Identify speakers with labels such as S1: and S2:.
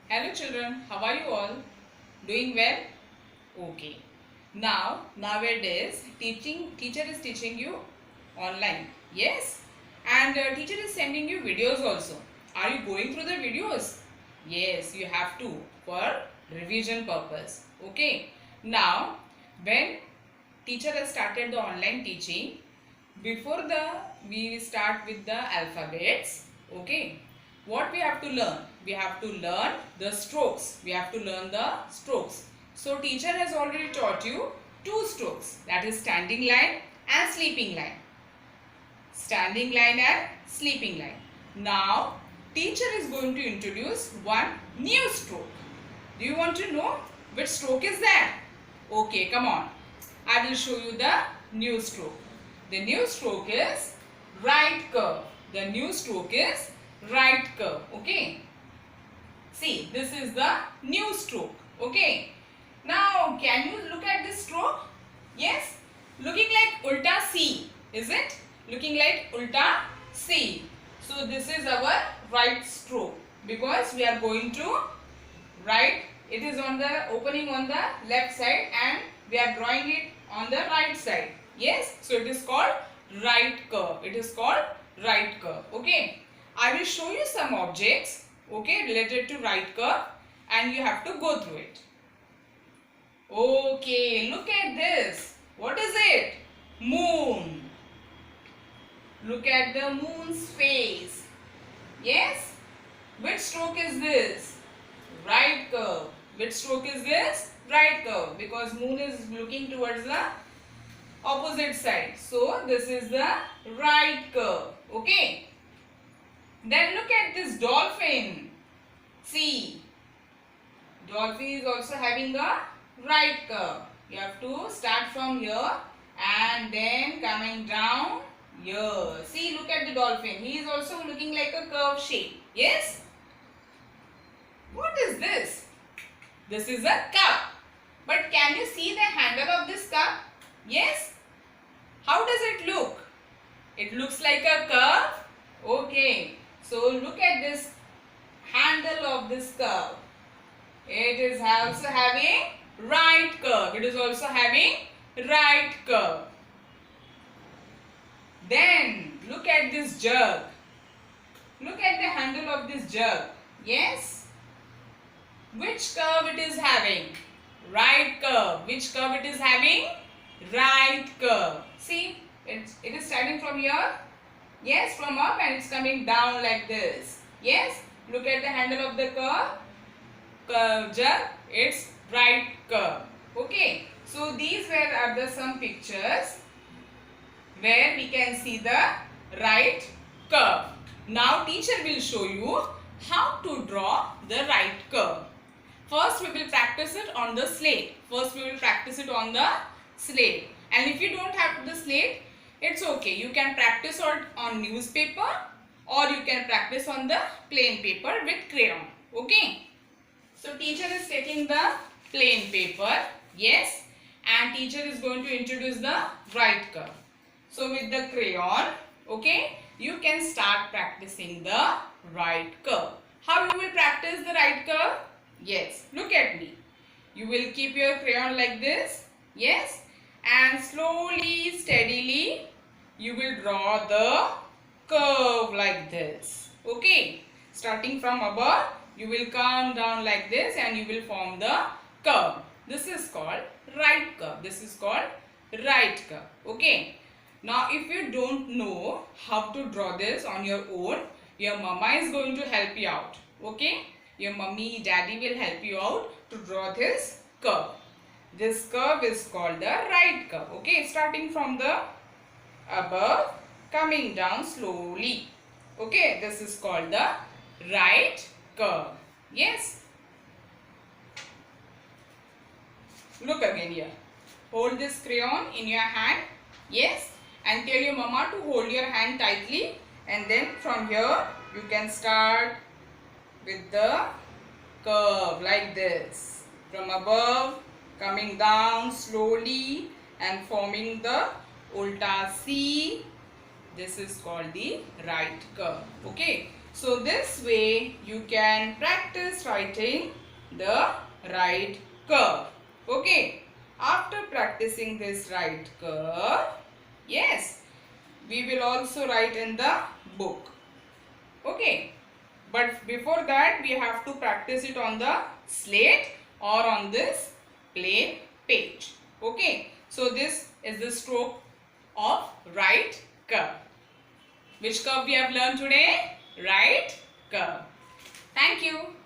S1: Hello children, how are you all? Doing well? Okay. Now, nowadays, teacher is teaching you online. Yes? And teacher is sending you videos also. Are you going through the videos? Yes, you have to for revision purpose. Okay. Now, when teacher has started the online teaching, before the we start with the alphabets. Okay, what we have to learn? We have to learn the strokes. We have to learn the strokes. So teacher has already taught you two strokes, that is standing line and sleeping line. Standing line and sleeping line. Now teacher is going to introduce one new stroke. Do you want to know which stroke is that? Okay, come on. I will show you the new stroke. The new stroke is right curve. The new stroke is right curve. Okay. See, this is the new stroke. Okay. Now, can you look at this stroke? Yes. Looking like ulta C. Is it? Looking like ulta C. So, this is our right stroke. Because we are going to right. It is on the opening on the left side and we are drawing it on the right side. Yes, so it is called right curve. It is called right curve. Okay, I will show you some objects, okay, related to right curve, and you have to go through it. Okay, look at this. What is it? Moon. Look at the moon's face. Yes, which stroke is this? Right curve. Which stroke is this? Right curve, because moon is looking towards the opposite side. So this is the right curve. Okay. Then look at this dolphin. See, dolphin is also having a right curve. You have to start from here and then coming down here. See, look at the dolphin. He is also looking like a curve shape. Yes. What is this? This is a cup. But can you see the handle of this cup? Yes. How does it look? It looks like a curve. Okay. So look at this handle of this curve. It is also having right curve. It is also having right curve. Then look at this jug. Look at the handle of this jug. Yes. Which curve it is having? Right curve. Which curve it is having? Right curve. See, it is starting from here. Yes, from up and it's coming down like this. Yes, look at the handle of the curve jug. It's right curve. Okay. So these are the some pictures where we can see the right curve. Now teacher will show you how to draw the right curve. First we will practice it on the slate. And if you don't have the slate, it's okay. You can practice on newspaper or you can practice on the plain paper with crayon. Okay. So teacher is taking the plain paper. Yes. And teacher is going to introduce the right curve. So with the crayon, okay, you can start practicing the right curve. How you will practice the right curve? Yes, look at me. You will keep your crayon like this. Yes, and slowly, steadily, you will draw the curve like this. Okay, starting from above, you will come down like this and you will form the curve. This is called right curve. This is called right curve. Okay. Now, if you don't know how to draw this on your own, your mama is going to help you out. Okay. Your mummy, daddy will help you out to draw this curve. This curve is called the right curve. Okay, starting from the above, coming down slowly. Okay, this is called the right curve. Yes. Look again here. Hold this crayon in your hand. Yes. And tell your mama to hold your hand tightly. And then from here, you can start with the curve like this. From above, coming down slowly and forming the ulta C. This is called the right curve. Okay. So this way you can practice writing the right curve. Okay. After practicing this right curve, yes, we will also write in the book. Okay. But before that we have to practice it on the slate or on this plain page. Okay. So this is the stroke of right curve. Which curve we have learned today? Right curve. Thank you.